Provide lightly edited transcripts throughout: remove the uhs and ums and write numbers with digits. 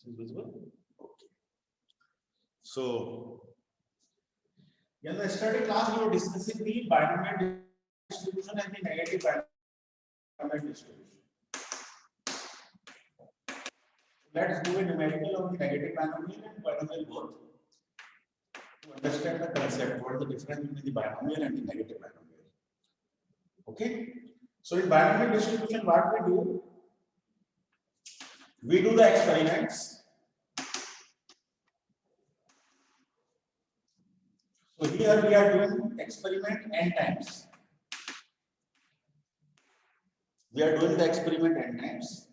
This is visible. Okay. So, in the study class, we were discussing the binomial distribution and the negative binomial distribution. Let's do a numerical of the negative binomial and binomial both to understand the concept. What is the difference between the binomial and the negative binomial? Okay. So, in binomial distribution, what we do? We do the experiments. So here we are doing experiment n times. We are doing the experiment n times.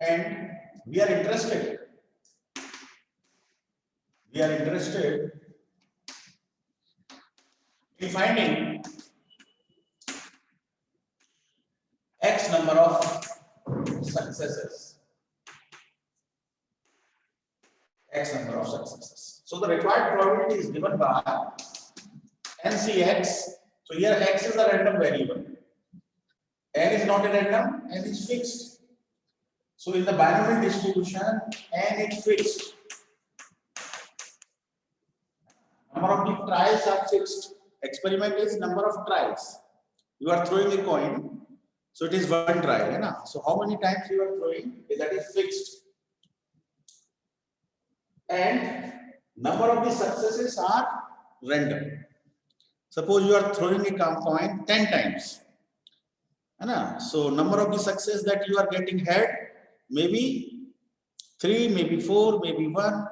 And we are interested. We are interested in finding X number of successes. X number of successes. So the required probability is given by NCX. So here X is a random variable. N is not a random, N is fixed. So in the binomial distribution, N is fixed. Number of the trials are fixed. Experiment is number of trials. You are throwing a coin. So it is one trial. Right? So how many times you are throwing? That is fixed. And number of the successes are random. Suppose you are throwing a coin 10 times. Right? So number of the success that you are getting head, maybe 3, maybe 4, maybe 1,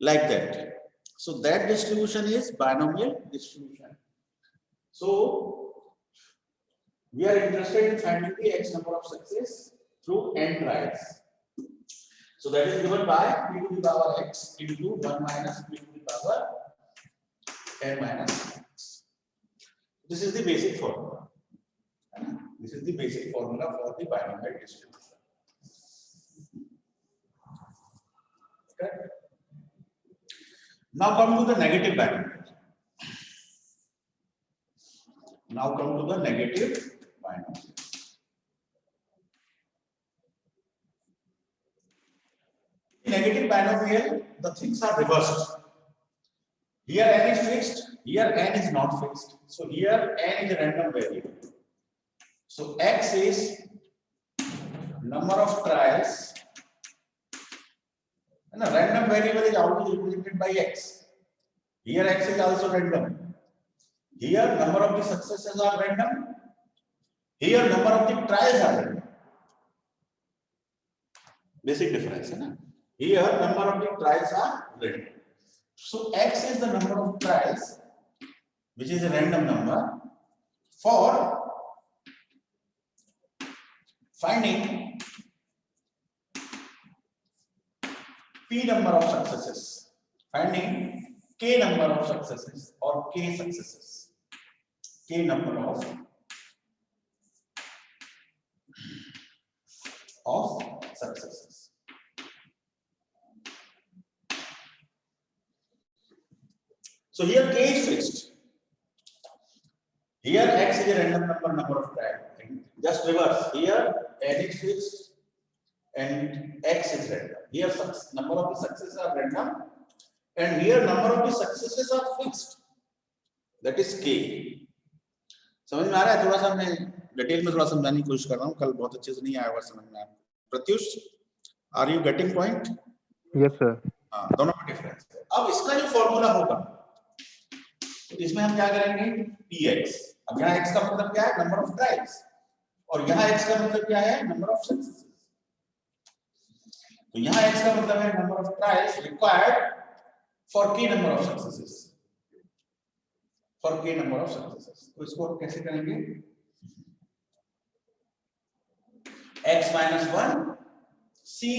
like that. So that distribution is binomial distribution. So we are interested in finding the X number of success through n trials. So that is given by p to the power x into 1 minus p to the power n minus x. This is the basic formula. This is the basic formula for the binomial distribution. Okay. Now come to the negative binomial. Now come to the negative binomial. In negative binomial, the things are reversed. Here n is fixed, here n is not fixed. So here n is a random variable. So x is number of trials, and a random variable is always represented by x. Here x is also random. Here number of the successes are random. Here number of the trials are random. Basic difference, right? Here number of the trials are random. So x is the number of trials, which is a random number, for finding p number of successes, finding k number of successes or k successes, k number of successes. So here k is fixed. Here x is a random number of trials. Just reverse. Here n is fixed and x is random. Here number of the successes are random, and here number of the successes are fixed. That is k. समझ में आ रहा है? थोड़ा सा मैं detail में थोड़ा समझाने की कोशिश कर रहा हूँ. कल बहुत अच्छे से नहीं आया होगा समझ में. Pratyush, are you getting point? Yes sir. हाँ, दोनों में डिफरेंस है. अब इसका जो फॉर्मूला होगा, तो इसमें हम क्या करेंगे? px. अब यहाँ x का मतलब क्या है? Number of trials. और यहाँ x का मतलब क्या है? Number of successes. तो यहाँ x का मतलब है number of trials required for k number of successes. For k number of successes. तो इसको हम कैसे करेंगे? x minus 1 c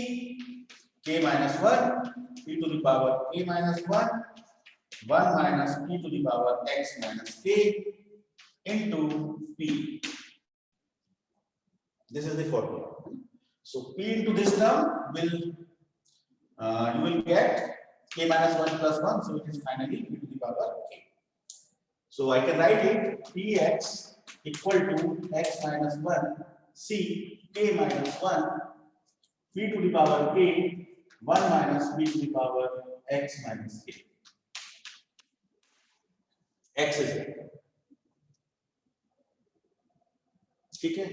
k minus 1 p to the power k minus 1 1 minus p to the power x minus k into p. This is the formula. So p into this term will you will get k minus 1 plus 1, so it is finally p to the power k. So I can write it px equal to x minus 1 c k minus 1 p to the power k 1 minus p to the power x minus k. x is it. ठीक है,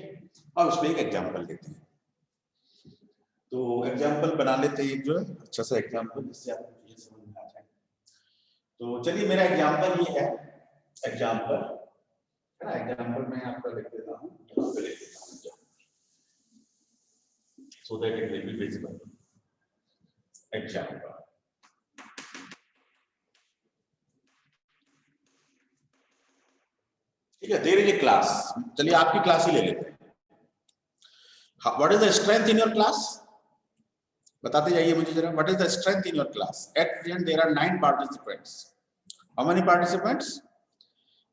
अब इसमें एक example लेते हैं। तो example बना लेते हैं, जो है अच्छा सा एग्जांपल जिससे आपको ये समझ में आ जाए। तो चलिए मेरा एग्जांपल ये है, एग्जांपल है ना, एग्जांपल मैं आपका लिख देता हूँ, यहाँ पे लिख देता हूँ so that it will be visible. Example. ठीक है, देयर इज ए क्लास, चलिए आपकी क्लास ही ले लेते हैं। What is the strength in your class, बताते जाइए मुझे जरा, what is the strength in your class? At present there are 9 participants. How many participants?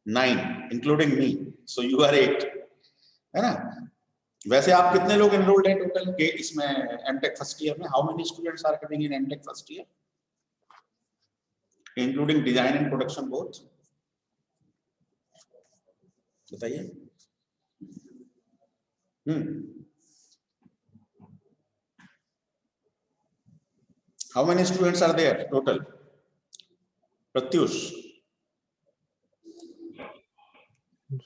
9 including me, so you are 8, है ना। वैसे आप कितने लोग एनरोल्ड हैं टोटल के इसमें एमटेक फर्स्ट ईयर में? How many students are coming in MTech first year including design and production both? बताइए। How many students are there total? Pratyush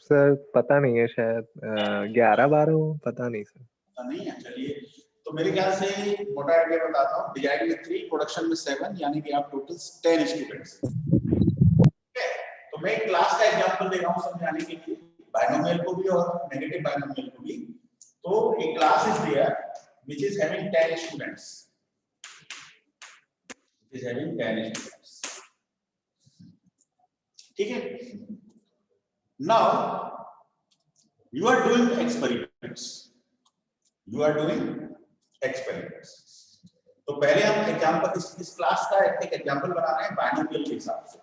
sir पता नहीं है, शायद 11-12 पता नहीं सर। नहीं है, चलिए तो मेरे ख्याल से मोटा आइडिया बताता हूँ। डिजाइन में 3, प्रोडक्शन में 7, यानी कि आप टोटल 10 स्टूडेंट्स। तो मैं क्लास का एग्जांपल दे रहा हूँ समझाने के लिए, बाइनोमियल को भी और नेगेटिव बाइनोमियल को भी। तो एक class is there which is having 10 students, is having 10 students. ठीक है, now you are doing experiments, you are doing experiments. तो पहले हम एग्जांपल इस क्लास का एक एग्जांपल बना रहे हैं बाइनोमियल के हिसाब से,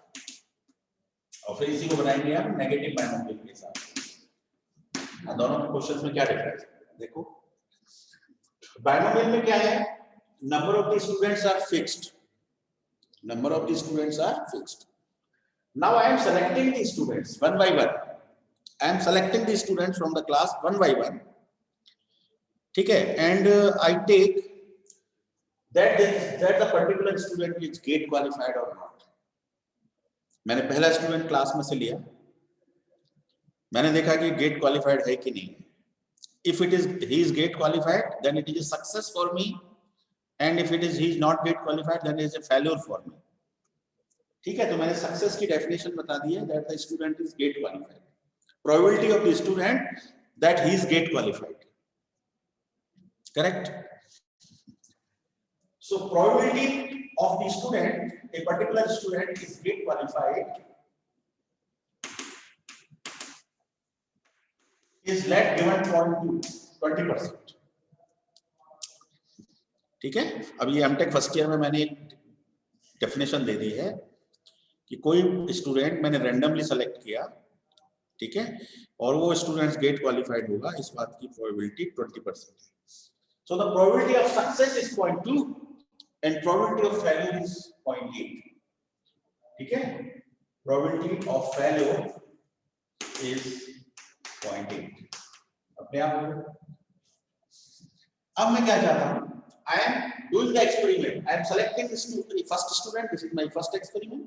और फिर इसी को बनाएंगे हम नेगेटिव बाइनोमियल के हिसाब से। दोनों के क्वेश्चंस में क्या डिफरेंस है देखो। बाइनोमियल में क्या है, number of the students are fixed, number of the students are fixed. Now I am selecting the students one by one. I am selecting the students from the class one by one. ठीक है, and I take that the particular student is gate qualified or not. मैंने पहला student class में से लिया, मैंने देखा कि गेट क्वालिफाइड है कि नहीं। If it is he is gate qualified, then it is a success for me. And if it is he is not gate qualified, then it is a failure for me. ठीक है, तो मैंने success की definition बता दी है, that the student is gate qualified. Probability of the student that he is gate qualified. Correct? So probability of the student, a particular student is gate qualified, is let given point to 20%. ठीक है, अब ये MTech first year में मैंने एक definition दे दी है कि कोई स्टूडेंट मैंने रैंडमली सेलेक्ट किया, ठीक है, और वो स्टूडेंट्स गेट क्वालिफाइड होगा, इस बात की probability 20%। So the probability of success is 0.2 and probability of failure is 0.8। ठीक है, प्रोबेबिलिटी ऑफ फेल्योर इज 0.8 अपने आप। अब मैं क्या चाहता हूं, I am doing the experiment. I am selecting the first student. This is my first experiment.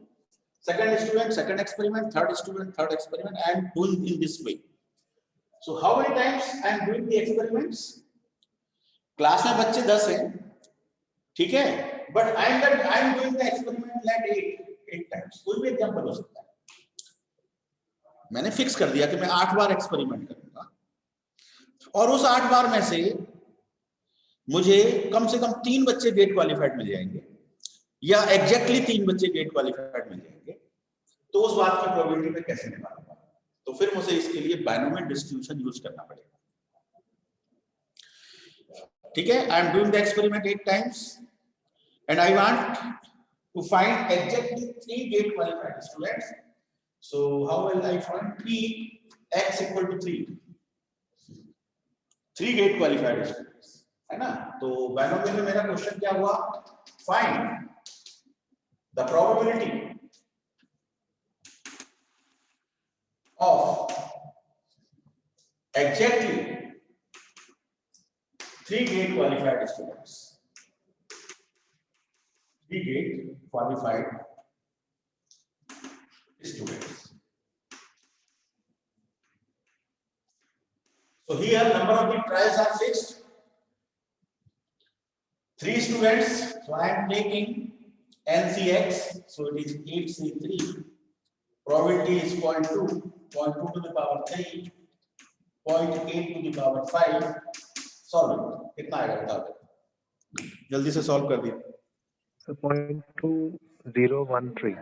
Second student, second experiment. Third student, third experiment. I am doing in this way. So how many times I am doing the experiments? Class में बच्चे 10 हैं, ठीक है, but I am doing the experiment like 8 times. कोई भी example हो सकता है। मैंने फिक्स कर दिया कि मैं 8 बार एक्सपेरिमेंट करूंगा, और उस 8 बार में से मुझे कम से कम 3 बच्चे गेट क्वालिफाइड मिल जाएंगे, या एग्जैक्टली 3 बच्चे गेट क्वालिफाइड मिल जाएंगे। तो उस बात की प्रोबेबिलिटी में कैसे निकालूंगा? तो फिर मुझे इसके लिए बाइनोमियल डिस्ट्रीब्यूशन यूज करना पड़ेगा। ठीक है, I am doing the experiment 8 times and I want to find exactly 3 GATE qualified students. So how will I find p x equal to 3 GATE qualified students, है ना। तो बाइनोमियल में मेरा question क्या हुआ, find the probability of exactly 3 gate qualified students. 3 gate qualified students. So here number of the trials are fixed. 3 students. So I am taking NCX. So it is 8C3. Probability is 0.2. 0.2 to the power 3. 0.8 to the power 5. Solve it. कितना आएगा बता दो. जल्दी से solve कर दिए. So 0.2013.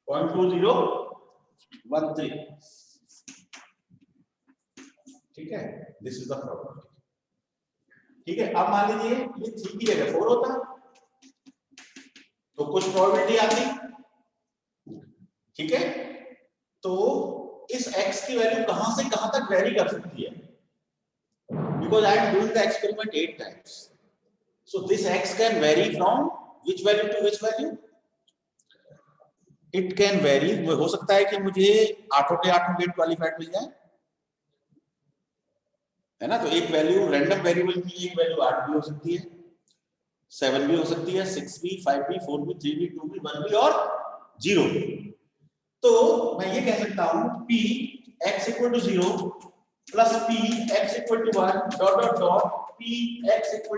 0.2013. ठीक है. This is the problem. ठीक है. अब मान लीजिए ये 3 की जगह 4 होता तो कुछ प्रोबेबिलिटी आती. ठीक है. तो इस x की वैल्यू कहां से कहां तक वेरी कर सकती है. Because I am doing the experiment 8 times. So this x can vary from which value to which value? It can vary. वो हो सकता है कि मुझे 8 के 8 गेट क्वालिफाइड मिल जाए, है ना. तो एक वैल्यू रैंडम वेरिएबल की एक वैल्यू 8 भी हो सकती है, 7 भी हो सकती है, 6 भी, 5 भी, 4 भी, 3 भी, 2 भी, 1 भी और 0 भी. तो मैं ये कह सकता हूं p x = 0 plus p x = 1 dot dot dot p x = 8.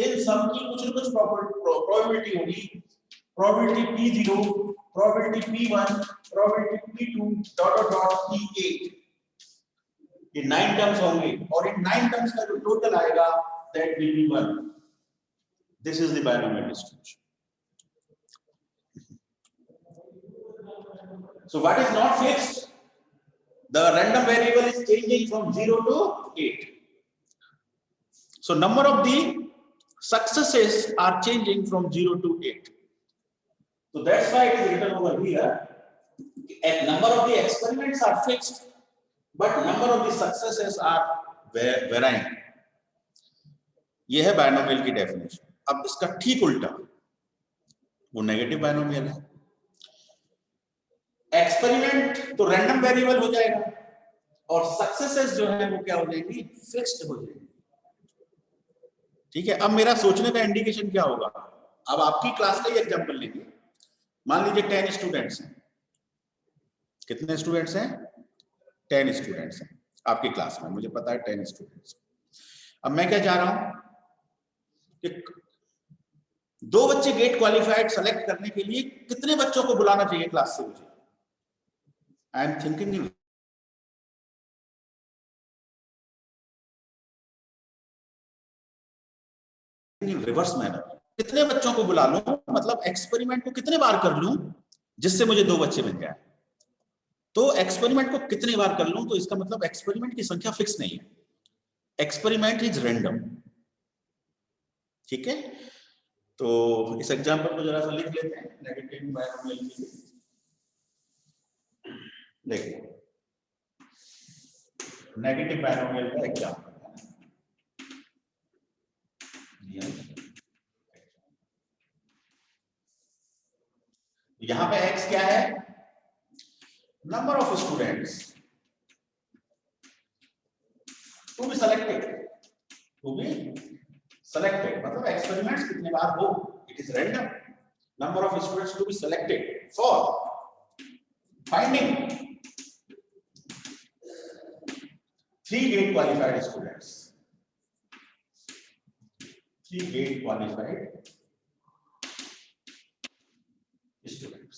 इन सब की कुछ न कुछ प्रोबेबिलिटी होगी. Probability p0, probability p1, probability p2 dot dot dot p8. ये 9 टर्म्स होंगे और इन 9 टर्म्स का जो टोटल आएगा that will be 1. This is the binomial distribution. So what is not fixed? The random variable is changing from 0 to 8. So number of the successes are changing from 0 to 8. So that's why it is written over here. A number of the experiments are fixed, but number of the successes are varying. ये है binomial की definition. अब इसका ठीक उल्टा वो negative binomial है. Experiment तो रैंडम वेरिएबल हो जाएगा और सक्सेसेस जो है वो क्या हो जाएंगी, फिक्स्ड हो जाएंगी. ठीक है. अब मेरा सोचने का इंडिकेशन क्या होगा. अब आपकी क्लास का ही एग्जांपल लेंगे. मान लीजिए 10 स्टूडेंट्स हैं. कितने स्टूडेंट्स हैं? 10 स्टूडेंट्स हैं आपकी क्लास में. मुझे पता है 10 स्टूडेंट्स. अब मैं क्या चाह रहा हूं कि 2 बच्चे गेट क्वालिफाइड सेलेक्ट करने के लिए कितने बच्चों को बुलाना चाहिए क्लास से. मुझे I am thinking in reverse manner. कितने बच्चों को बुला लूं, मतलब एक्सपेरिमेंट को कितने बार कर लूं जिससे मुझे 2 बच्चे मिल जाए. तो एक्सपेरिमेंट को कितने बार कर लूं तो इसका मतलब एक्सपेरिमेंट की संख्या फिक्स नहीं है. Experiment is random. ठीक है. तो इस एग्जांपल को जरा सा लिख लेते हैं. नेगेटिव बायनोमियल के लिए देखिए, नेगेटिव बायनोमियल का एग्जांपल यहां पे x क्या है? Number of students to be selected. मतलब एक्सपेरिमेंट्स कितने बार हो. It is random. Number of students to be selected for finding 3 gate qualified students. 3 gate qualified students.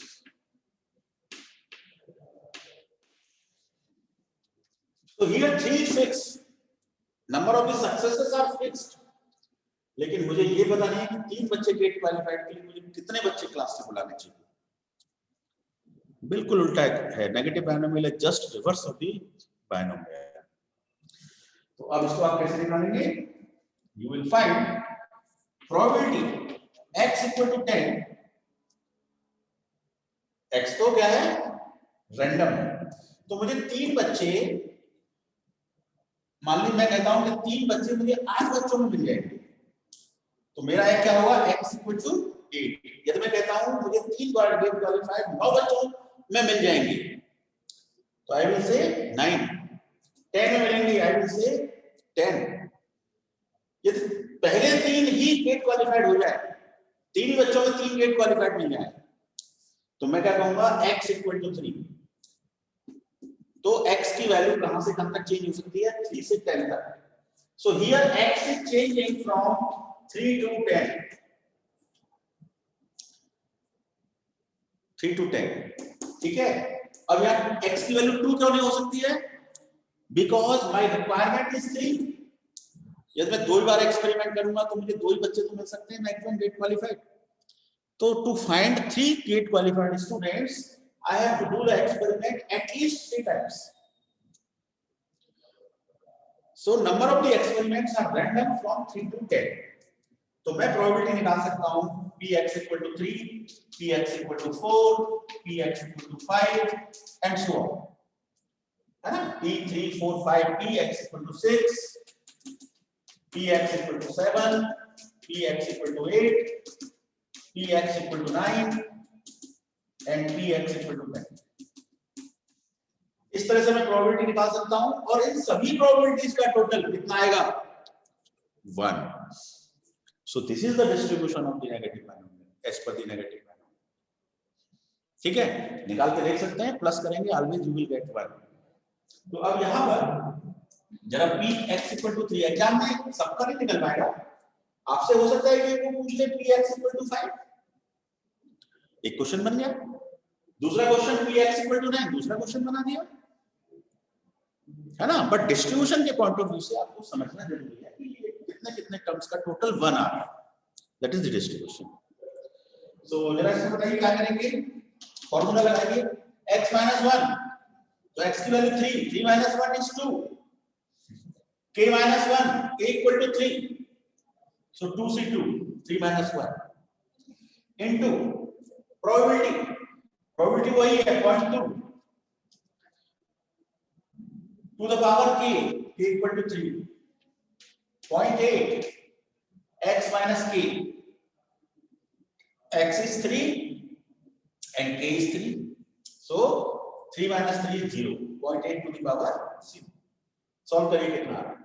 So here 3 is fixed. Number of the successes are fixed. लेकिन मुझे ये पता नहीं है कि 3 बच्चे गेट क्वालिफाइड के लिए मुझे कितने बच्चे क्लास से बुलाने चाहिए. बिल्कुल उल्टा है. नेगेटिव बायनोमियल है just reverse of the binomial. तो अब इसको आप कैसे निकालेंगे? You will find probability x = 10. x तो क्या है? रैंडम है. तो मुझे 3 बच्चे, मान ली मैं कहता हूं कि 3 बच्चे मुझे 8 बच्चों में मिल जाएंगे. तो मेरा x क्या होगा? x = 8. यदि मैं कहता हूं मुझे 3 बार गेट क्वालिफाइड 9 बच्चों में मिल जाएंगे तो आई विल से 9. 10 में मिलेंगे आई विल से 10. पहले 3 ही गेट क्वालिफाइड हो जाए, 3 ही बच्चों में 3 गेट क्वालिफाइड मिल जाए, तो मैं क्या कहूंगा x इक्वल टू 3। तो x की वैल्यू कहां से कहां तक चेंज हो सकती है? 3 से 10 तक। So here x is changing from 3 to 10, 3 to 10, ठीक है। अब यहाँ x की वैल्यू 2 क्यों नहीं हो सकती है? Because my requirement is 3। यदि मैं 2 बार एक्सपेरिमेंट करूंगा तो मुझे 2 ही बच्चे तो मिल सकते हैं मैक्सिमम गेट क्वालिफाइड। तो to find 3 GATE qualified students, I have to do the experiment at least 3 times. So number of the experiments are random from 3 to 10. तो मैं प्रोबेबिलिटी निकाल सकता हूं px equal to 3, px equal to 4, px equal to 5 and so on, है ना? p3 4 5 px equal to 6, px equal to 7, px equal to 8, px equal to 9 and px equal to 10. इस तरह से मैं प्रोबेबिलिटी निकाल सकता हूं और इन सभी प्रोबेबिलिटीज का टोटल कितना आएगा? 1. So this is the distribution of the negative binomial as per the negative binomial. ठीक है, निकाल के देख सकते हैं, प्लस करेंगे always you will get 1. तो अब यहां पर जरा p x equal to 3, exam में सबका नहीं निकल पाएगा, आपसे हो सकता है कि वो पूछ ले p x equal to 5, एक क्वेश्चन बन गया। दूसरा question p x equal to 9, दूसरा क्वेश्चन बना दिया, है ना? बट डिस्ट्रीब्यूशन के पॉइंट ऑफ व्यू से आपको समझना जरूरी है कि कितने कितने टर्म्स का टोटल 1 आ रहा है, दैट इज द डिस्ट्रीब्यूशन। सो जरा इसमें बताइए क्या करेंगे? फार्मूला लगाइए x - 1, तो x की value 3, 3 - 1 is 2, k - 1, k equal to 3, so 2c2, 3 - 1 into probability वही है 0.2 to the power k equal to 3, 0.8 x minus k, x is 3 and k is 3, so 3 minus 3 is 0, 0.8 to the power 0. Solve करिए कितना आ रहा है?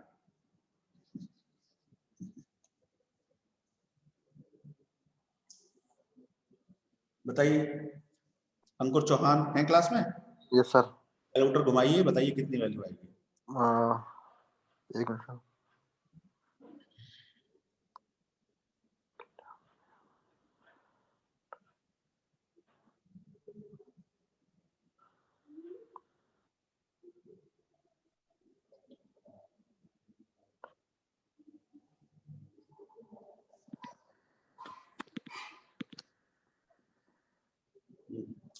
बताइए। अंकुर चौहान हैं class में? Yes sir. Calculator घुमाइए, बताइए कितनी वैल्यू आएगी? एक मिनट।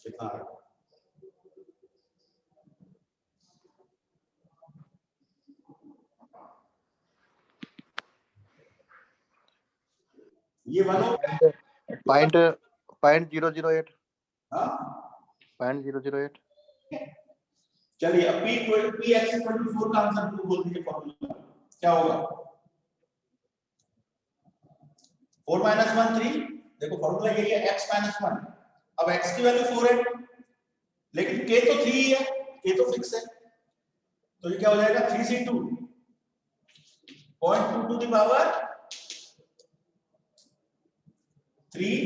कितना आ रहा है? ये वन हो गया .008। हाँ, .008। चलिए अब p x equal to 4 का आंसर को बोल दीजिए फॉर्मूला क्या होगा? 4 - 1 3, देखो फॉर्मूला यही है x - 1। अब x की वैल्यू 4 है लेकिन k तो 3 ही है, k तो फिक्स है, तो ये क्या हो जाएगा? 3c2 0.2 to the power 3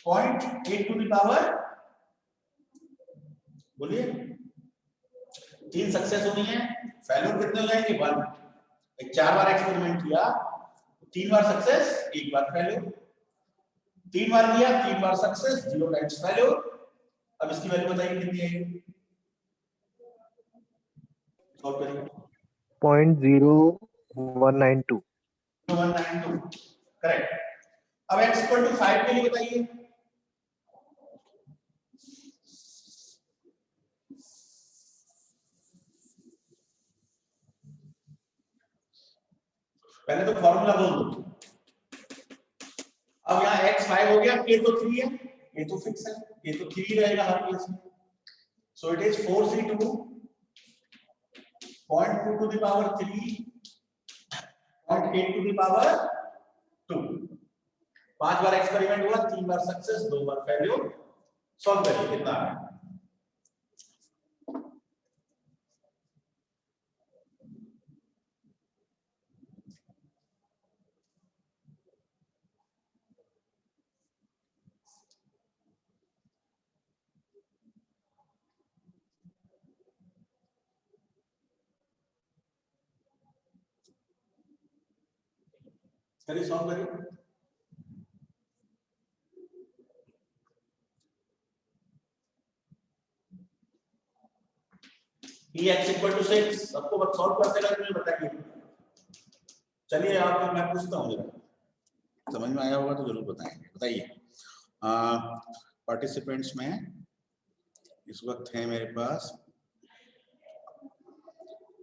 0.8 to the power, बोलिए 3 सक्सेस होनी है, फेल्योर कितने हो जाएंगे? 1। 4 बार एक्सपेरिमेंट किया, 3 बार सक्सेस, 1 बार फेल्योर, 3 बार किया, 3 बार सक्सेस, 0 टाइम्स फेल्योर। अब इसकी वैल्यू बताइए कितनी आएगी? सॉल्व करिए। 0.0192। 192 करेक्ट। अब x इक्वल टू 5 के लिए बताइए। पहले तो फॉर्मूला बोल दो। अब यहाँ x 5 हो गया, k तो 3 है, k तो फिक्स है, k तो 3 ही रहेगा हर केस में। So it is 4c2 0.2 to the power 3 0.8 to the power 2। 5 बार एक्सपेरिमेंट हुआ, 3 बार सक्सेस, 2 बार फेल्योर। सॉल्व करिए कितना आ रहा है? चलिए सॉल्व करिए। Px इक्वल टू 6, सबको बस सॉल्व करते रहे मुझे बताइए। चलिए आप मैं पूछता हूँ जरा, समझ में आया होगा तो जरूर बताएंगे। बताइए पार्टिसिपेंट्स में इस वक्त है मेरे पास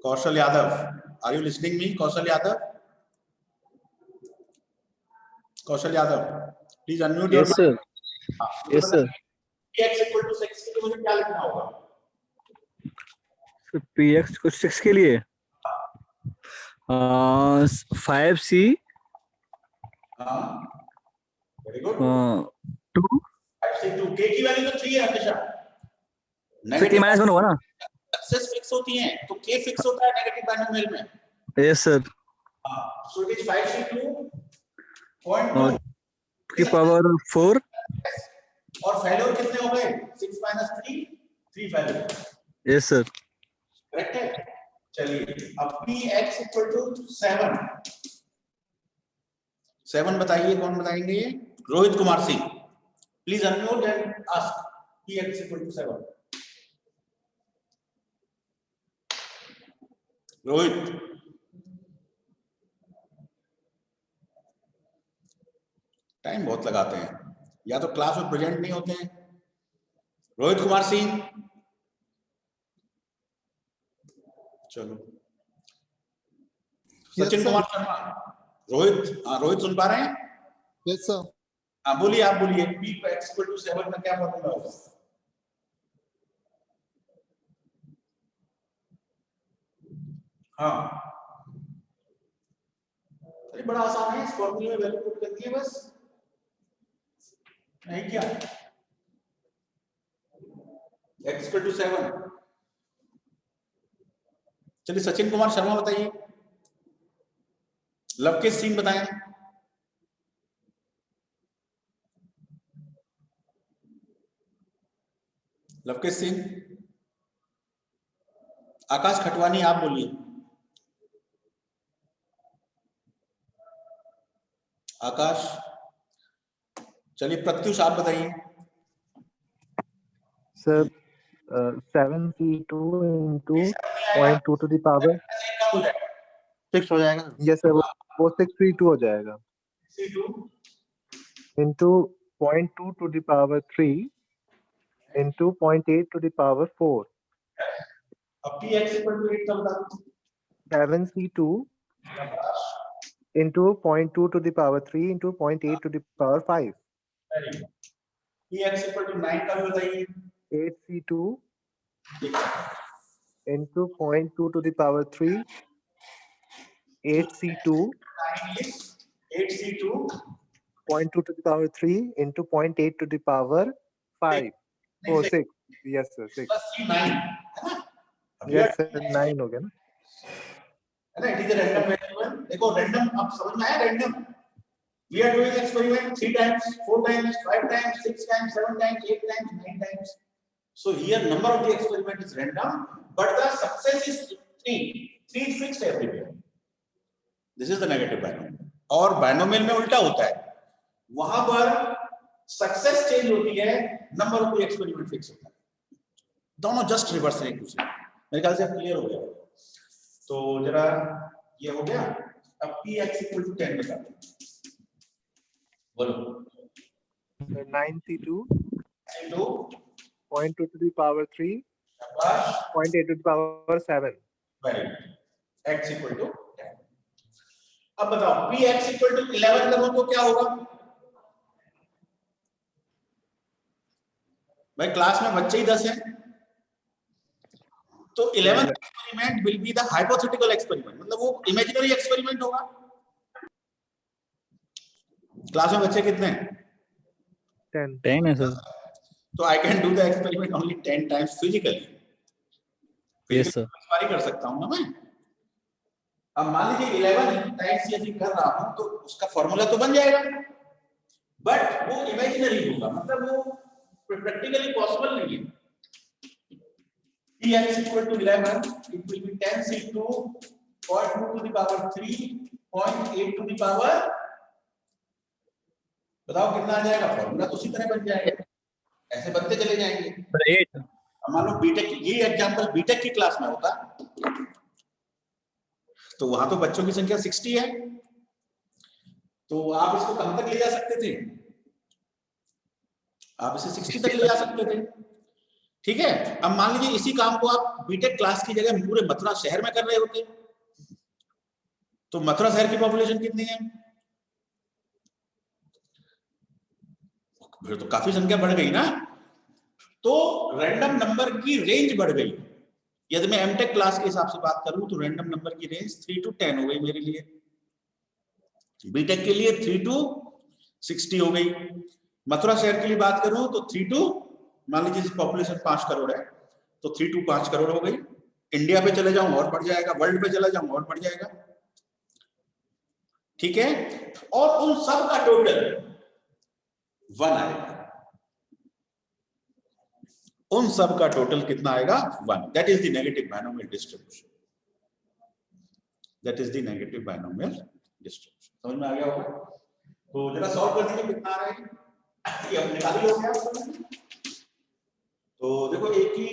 Kaushal Yadav. Are you listening me? Kaushal Yadav, Kaushal Yadav please unmute your yes sir, mic. Yes sir. Px equal to 6 के लिए मुझे क्या लिखना होगा? px को 6 के लिए 5c हाँ वेरी गुड। 2 5 से 2 k की वैल्यू तो 3 है हमेशा। से k -1 होगा ना? सक्सेस फिक्स होती हैं तो k फिक्स होता है नेगेटिव बाइनोमियल में। Yes sir. हाँ सो इट इज 5 से 2.2 की पावर 4। और फेल्योर कितने हो गए? 6 - 3 3 फेल्योर। Yes sir. करेक्ट है। चलिए अब px इक्वल टू 7 बताइए, कौन बताएंगे? Rohit Kumar Singh please unmute and ask px equal to 7। Rohit time बहुत लगाते हैं या तो क्लास में प्रेजेंट नहीं होते हैं। रोहित कुमार सिंह चलो सचिन कुमार शर्मा। रोहित, हाँ रोहित सुन पा रहे हैं? Yes sir. हाँ बोलिए, आप बोलिए px इक्वल टू 7 में क्या फॉर्मूला होगा? हाँ अरे बड़ा आसान है, इस फॉर्मूले में वैल्यू पुट करनी है बस, नहीं क्या? x equal to 7। चलिए सचिन कुमार शर्मा बताइए। लवकेश सिंह बताएं। लवकेश सिंह। आकाश खटवानी आप बोलिए। आकाश। चलिए प्रत्युष आप बताइए। Sir 7c2 into 0.2 to the power। 6 हो जाएगा। यस सर, वो 6c2 हो जाएगा C2 into 0.2 to the power 3 into 0.8 to the power 4। अब px इक्वल टू 8 का बता दो। 7c2 into 0.2 to the power 3 into 0.8 to the power 5। Very good. px equal to 9 का भी बताइए। 8c2 into 0.2 to the power 3, 8c2 9 is 8c2 0.2 to the power 3 into 0.8 to the power 5। Oh, 6। Yes sir, 6। plus 3 9 है ना? अब Yes sir, 9 हो गया ना? है ना? It is a random variable. देखो रैंडम अब समझ में आया? Random we are doing experiment 3 times 4 times 5 times 6 times 7 times 8 times 9 times, so here number of the experiment is random but the success is 3 is fixed everywhere. This is the negative binomial। और binomial में उल्टा होता है, वहां पर success change होती है, number of the experiment fix होता है। दोनों जस्ट रिवर्स है एक दूसरे। मेरे ख्याल से अब क्लियर हो गया। तो जरा ये हो गया। अब px इक्वल टू 10 बता दो, बोलो। 9c2 into 0.2 to the power 3, शाबाश 0.8 to the power 7। Very good. x equal to 10। अब बताओ px इक्वल टू 11 करो तो क्या होगा? भाई क्लास में बच्चे ही 10 हैं, तो 11th experiment will be the hypothetical experiment, मतलब वो इमेजिनरी एक्सपेरिमेंट होगा। क्लास में बच्चे कितने हैं? 10 है सर। तो I can do the experiment only 10 times physically. Yes sir. Physically कर सकता हूं ना मैं। अब मान लीजिए 11 टाइम्स यदि कर रहा हूं तो उसका फॉर्मूला तो बन जाएगा, बट वो इमेजिनरी होगा, मतलब वो प्रैक्टिकली पॉसिबल नहीं है। px equal to 11, it will be 10c2 0.2 to the power 3 0.8 to the power बताओ कितना आ जाएगा, फॉर्मूला तो उसी तरह बन जाएगा, ऐसे बनते चले जाएंगे। सर 8। अब मान लो बीटेक, ये एग्जांपल बीटेक की क्लास में होता तो वहां तो बच्चों की संख्या 60 है, तो आप इसको कहां तक ले जा सकते थे, आप इसे 60 तक ले जा सकते थे। ठीक है, अब मान लीजिए इसी काम को आप बीटेक क्लास की जगह पूरे मथुरा शहर में कर रहे होते, तो मथुरा शहर की पॉपुलेशन कितनी है, फिर तो काफी संख्या बढ़ गई ना। तो रैंडम नंबर की रेंज बढ़ गई। यदि मैं एमटेक क्लास के हिसाब से बात करूं तो रैंडम नंबर की रेंज 3 to 10 हो गई मेरे लिए, बीटेक के लिए 3 to 60 हो गई। मथुरा शहर के लिए बात करूं तो 3 to, मान लीजिए पॉपुलेशन 5 करोड़ है तो 3 to 5 करोड़ हो गई। इंडिया पे चले जाऊं और बढ़ जाएगा, वर्ल्ड पे चला जाऊं और बढ़ जाएगा। ठीक है, और उन सब का टोटल 1 आएगा, उन सब का टोटल कितना आएगा 1। That is the negative binomial distribution, that is the negative binomial distribution. समझ में आ गया होगा? तो जरा सॉल्व कर दीजिए कितना आ रहा है, ये अब निकाल ही हो गया। तो देखो एक ही,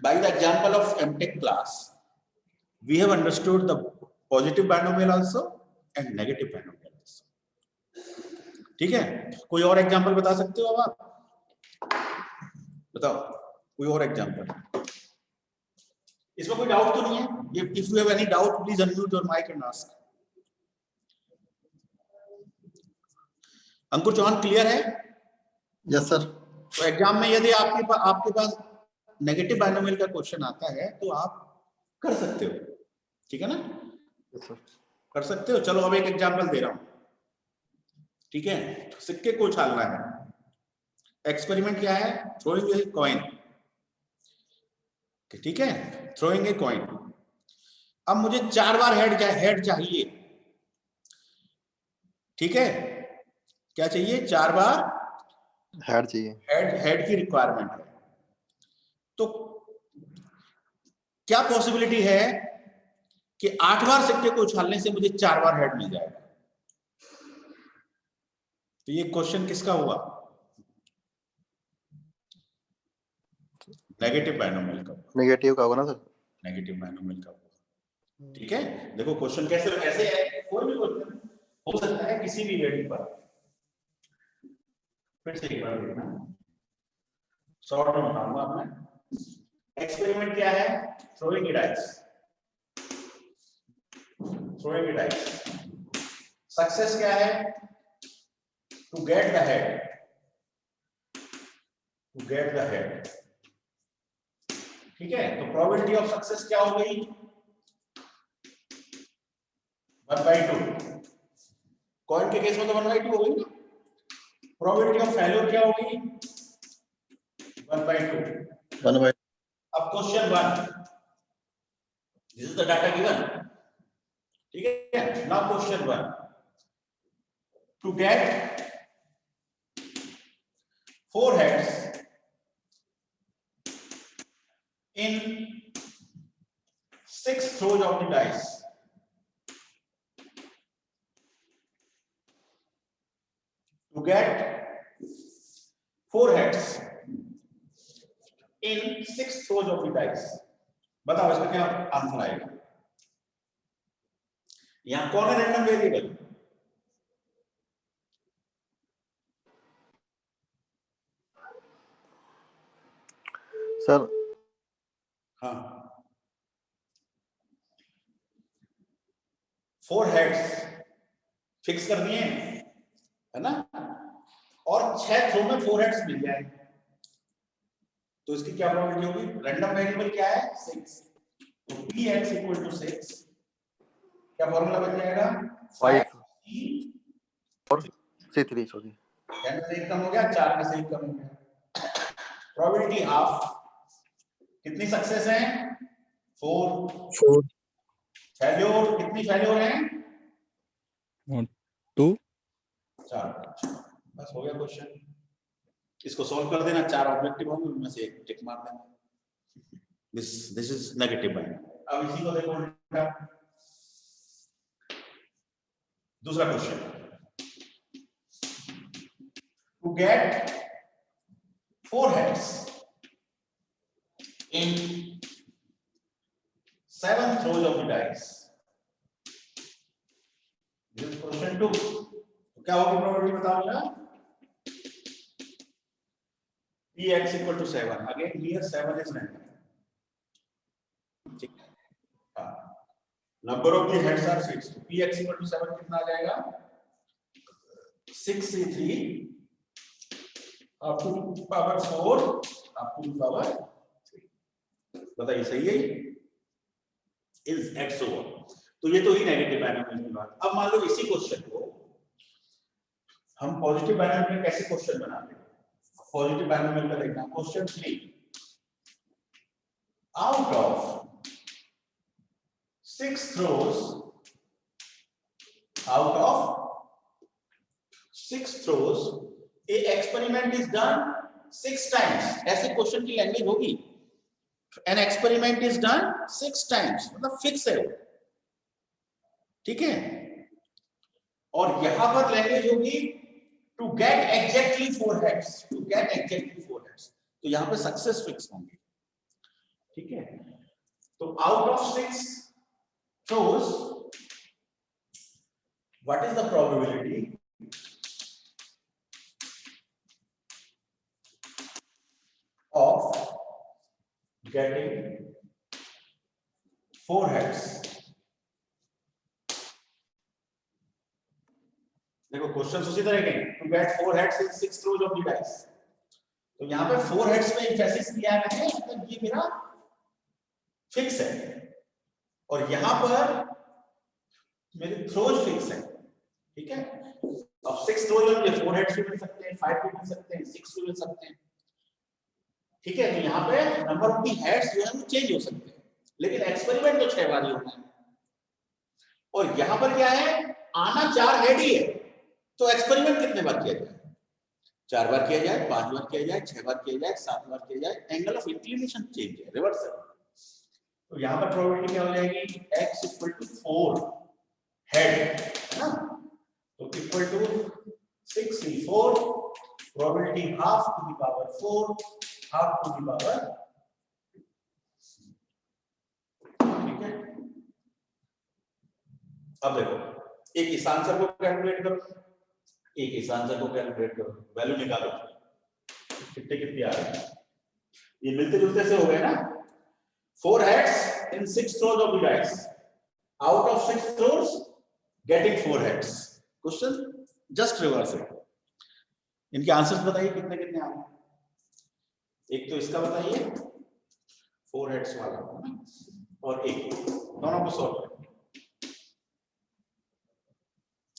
by the example of MTech class we have understood the positive binomial also and negative binomial also। ठीक है, कोई और एग्जांपल बता सकते हो अब आप, बताओ कोई और एग्जांपल, इसमें कोई डाउट तो नहीं है? If you have any doubt please unmute your mic and ask. Ankur Chauhan clear है? Yes sir. तो एग्जाम में यदि आपके पास नेगेटिव बायनोमियल का क्वेश्चन आता है तो आप कर सकते हो, ठीक है ना? Yes sir. कर सकते हो। चलो अब एक एग्जांपल दे रहा हूं, ठीक है? सिक्के को उछालना है, एक्सपेरिमेंट क्या है, थ्रोइंग ए कॉइन। ठीक है, थ्रोइंग ए कॉइन। अब मुझे 4 बार हेड चाहिए, ठीक है? क्या चाहिए? 4 बार हेड चाहिए। हेड की रिक्वायरमेंट है। तो क्या पॉसिबिलिटी है कि 8 बार सिक्के को उछालने से मुझे 4 बार हेड मिल जाएगा? तो ये क्वेश्चन किसका हुआ? नेगेटिव बायनोमियल का। नेगेटिव का होगा ना सर? नेगेटिव बायनोमियल का हुआ। ठीक है, देखो क्वेश्चन कैसे है, कोई भी क्वेश्चन हो सकता है किसी भी हेडिंग पर। फिर से एक बार देखना, शॉर्ट में बताऊंगा मैं। एक्सपेरिमेंट क्या है? Throwing a dice, throwing a dice. Success क्या है? To get the head, to get the head. ठीक है, तो प्रोबेबिलिटी ऑफ सक्सेस क्या हो गई? 1/2। कॉइन के केस में तो 1/2 हो गई ना। प्रोबेबिलिटी ऑफ फेल्योर क्या होगी? 1/2। 1/2। अब question 1, this is the data given, ठीक है? Now question 1, to get 4 heads in 6 throws of the dice, to get 4 heads in 6 throws of the dice। बताओ इसका क्या आंसर आएगा? यहां कौन है रैंडम वेरिएबल? सर हाँ, 4 heads फिक्स कर दिए, है ना? और 6 थ्रो में 4 heads मिल जाए तो इसकी क्या प्रोबेबिलिटी होगी? रैंडम वेरिएबल क्या है? 6, तो px इक्वल टू 6। क्या फॉर्मूला बन जाएगा? 5 5 और C3 सॉरी। 10 में से 1 कम हो गया, 4 में से 1 कम हो गया। Probability half. कितनी सक्सेस है? 4। फेल्योर कितनी फेल्योर है? 2। 4। बस हो गया क्वेश्चन। इसको सॉल्व कर देना, 4 ऑब्जेक्टिव होंगे, उनमें से एक टिक मार देना। This is negative binomial. अब इसी को देखो उल्टा, दूसरा question. to get 4 heads in 7 throws of the dice. This is question 2. तो क्या होगी प्रोबेबिलिटी बताओ ना? Px equal to 7. Again here 7 is random. Number of the heads are fixed. Px equal to 7 कितना आ जाएगा? 6c3 up to the power 4 up to the power 3. बताइए सही है? Is x over. तो ये तो ही नेगेटिव बाइनोमियल की बात। अब मान लो इसी क्वेश्चन को हम पॉजिटिव बाइनोमियल में कैसे क्वेश्चन बनाते हैं? पॉजिटिव बाइनोमियल का देखना question 3 out of 6 throws out of 6 throws a experiment is done 6 times. ऐसे क्वेश्चन की लैंग्वेज होगी an experiment is done 6 times मतलब फिक्स है, ठीक है। और यहां पर लैंग्वेज होगी to get exactly 4 heads, to get exactly 4 heads. तो यहां पे सक्सेस फिक्स होंगे, ठीक है। तो out of 6 throws what is the probability of getting 4 heads? देखो क्वेश्चन उसी तरह के to get 4 heads in 6 throws of the dice. तो यहां पे 4 हेड्स पे एम्फेसिस किया है मैंने, मतलब ये मेरा फिक्स है और यहां पर मेरे थ्रोज फिक्स है, ठीक है। अब 6 थ्रोज होंगे, 4 हेड्स भी मिल सकते हैं, 5 भी मिल सकते हैं, 6 भी मिल सकते हैं, ठीक है। तो यहां पे नंबर ऑफ द हेड्स जो है वो चेंज हो सकते हैं, लेकिन एक्सपेरिमेंट तो 6 बार ही होना है। और यहां पर क्या है, आना 4 हेड ही है, तो एक्सपेरिमेंट कितने बार किया जाए? 4 बार किया जाए, 5 बार किया जाए, 6 बार किया जाए, 7 बार किया जाए, एंगल ऑफ इंक्लिनेशन चेंज है, रिवर्स है। तो यहां पर प्रोबेबिलिटी क्या हो जाएगी? x इक्वल टू 4 हेड, है ना। तो equal to 6c4, probability half to the power 4 half to the power, ठीक है। अब देखो एक इस आंसर को कैलकुलेट करो, एक इस आंसर को कैलकुलेट करो, वैल्यू निकालो कितने कितने आ रहे हैं। ये मिलते जुलते से हो गए ना। 4 heads in 6 throws of the dice, out of 6 throws getting 4 heads. Question just reverse है। इनके आंसर्स बताइए कितने कितने आ रहे हैं। एक तो इसका बताइए 4 heads वाला और एक, दोनों को सॉल्व करें।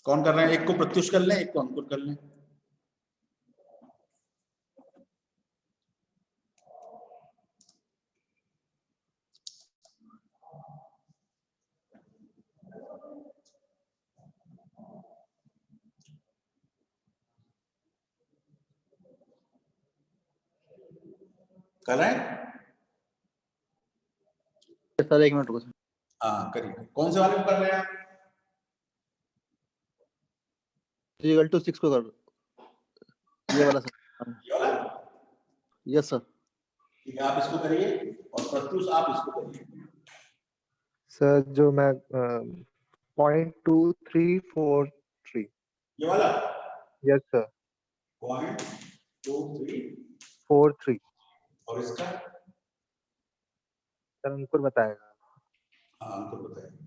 कौन कर रहे हैं? एक को प्रत्युष कर लें, एक को अंकुर कर लें। कर रहे हैं? सर 1 मिनट रुको सर। हाँ करिए। कौन से वाले को कर रहे हैं आप? 3 = 6 को कर, ये वाला सर। ये वाला? Yes sir. ठीक है, आप इसको करिए और प्रत्युष आप इसको करिए। सर जो मैं 0.2343। ये वाला? Yes sir. 0.2343 और इसका? सर अंकुर बताएगा। हाँ अंकुर बताइए।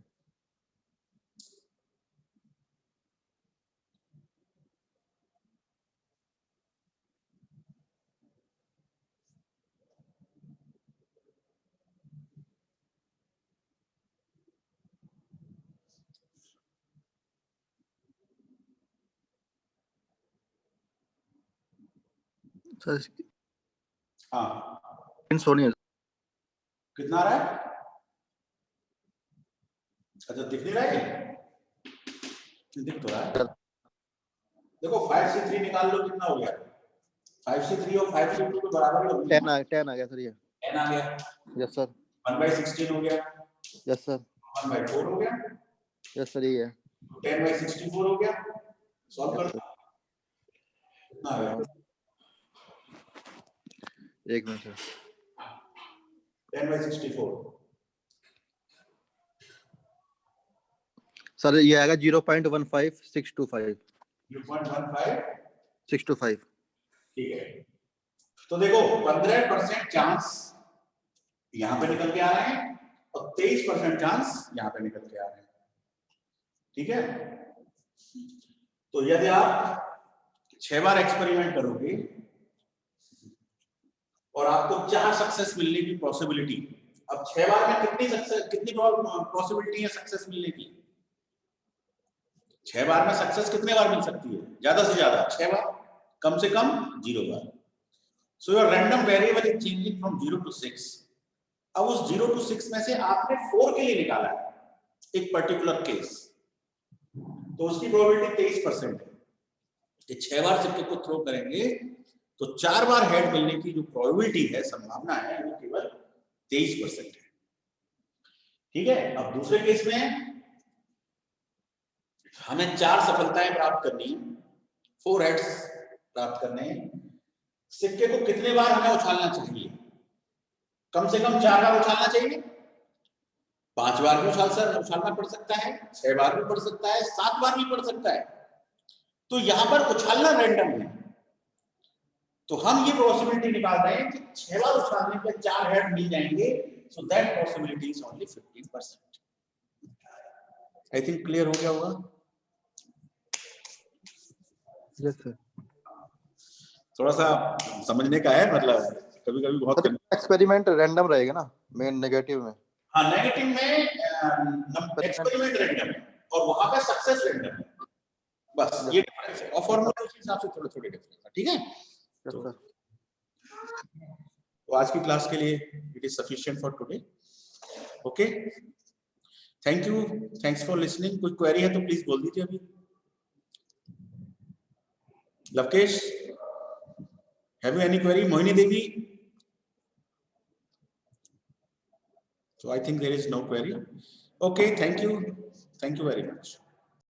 सर हाँ सोनी है। कितना आ रहा है? अच्छा दिख नहीं रहा है? दिख तो रहा है। देखो 5c3 निकाल लो, कितना हो गया? 5c3 और 5c2 के बराबर ही हो गया। 10 आ गया सर। ये 10 आ गया। Yes sir. 1/16 हो गया। Yes sir. 1/4 हो गया। Yes sir. ये है 10/64 हो गया। सॉल्व कर कितना आ गया? 1 मिनट सर। 10/64 सर ये आएगा 0.15625 0.15 625। ठीक है। तो देखो 15% चांस यहां पे निकल के आ रहे हैं और 23% चांस यहां पे निकल के आ रहे हैं। ठीक है, तो यदि आप 6 बार एक्सपेरिमेंट करोगे और आपको 4 सक्सेस मिलने की पॉसिबिलिटी, अब 6 बार में कितनी पॉसिबिलिटी है सक्सेस मिलने की? 6 बार में सक्सेस कितने बार मिल सकती है? ज्यादा से ज्यादा 6 बार, कम से कम 0 बार। So your random variable is changing from 0 to 6। अब उस 0 to 6 में से आपने 4 के लिए निकाला है एक पर्टिकुलर केस, तो उसकी प्रोबेबिलिटी 23% है। ये 6 बार सिक्के को थ्रो करेंगे तो 4 बार हेड मिलने की जो प्रोबेबिलिटी है, संभावना है, वो केवल 23% है। ठीक है, अब दूसरे केस में हमें 4 सफलताएं प्राप्त करनी है, 4 हेड्स प्राप्त करने हैं। सिक्के को कितने बार हमें उछालना चाहिए? कम से कम 4 बार उछालना चाहिए, 5 बार भी उछालना पड़ सकता है, 6 बार भी पड़ सकता है, 7 बार भी पड़ सकता है। तो यहां पर उछालना रैंडम है, तो हम ये पॉसिबिलिटी निकाल रहे हैं कि 6 बार उछालने पर 4 हेड मिल जाएंगे। So that possibility is only 15%। I think clear हो गया होगा। Yes sir. थोड़ा सा समझने का है, मतलब कभी कभी बहुत एक्सपेरिमेंट रैंडम रहेगा ना मेन नेगेटिव में? हाँ, नेगेटिव में एक्सपेरिमेंट रैंडम है और वहां पे सक्सेस रैंडम है, बस ये डिफरेंस है। और फॉर्मूला उस हिसाब से थोड़े थोड़े डिफरेंस है। ठीक है, तो आज की क्लास के लिए it is sufficient for today. Okay, thank you, thanks for listening. कोई क्वेरी है तो प्लीज बोल दीजिए अभी। Lavkesh, have you any query? Mohini Devi? So I think there is no query. Okay, thank you very much.